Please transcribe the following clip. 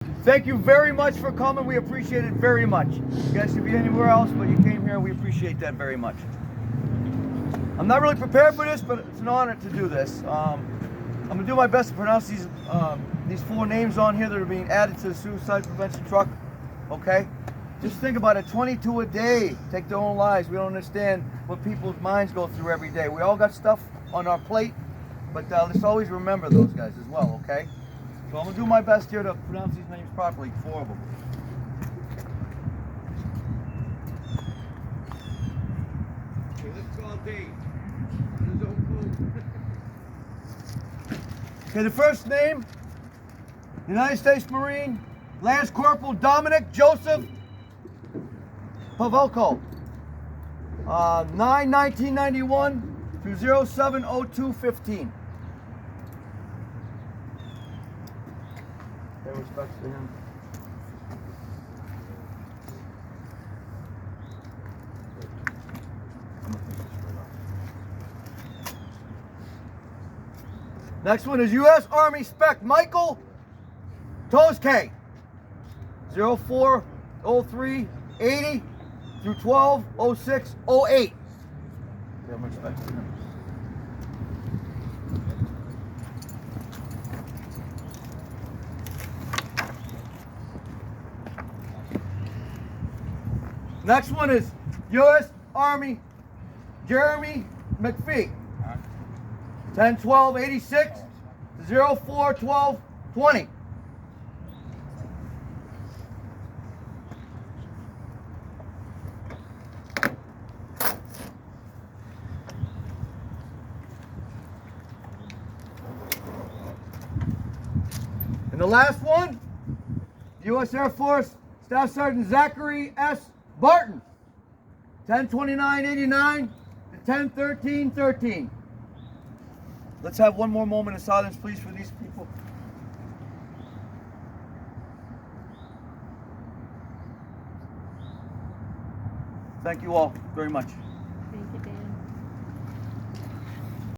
Thank you very much for coming. We appreciate it very much. You guys could be anywhere else, but you came here. We appreciate that very much. I'm not really prepared for this, but it's an honor to do this. I'm gonna do my best to pronounce these 4 names on here that are being added to the suicide prevention truck. Okay? Just think about it. 22 a day take their own lives. We don't understand what people's minds go through every day. We all got stuff on our plate, but let's always remember those guys as well. Okay? So I'm gonna do my best here to pronounce these names properly. 4 of them. Okay, let's call Dave. Okay, the first name, United States Marine, Lance Corporal Dominic Joseph Pavelko, 9/1991 through 07/02/15. Pay respects to him. Next one is U.S. Army Spec Michael Toske, 04/03/80 through 12/06/08. Next one is U.S. Army Jeremy McPhee, 10/12/86 to 04/12/20. And the last one, U.S. Air Force Staff Sergeant Zachary S. Barton, 10/29/89 to 10/13/13. Let's have one more moment of silence, please, for these people. Thank you all very much.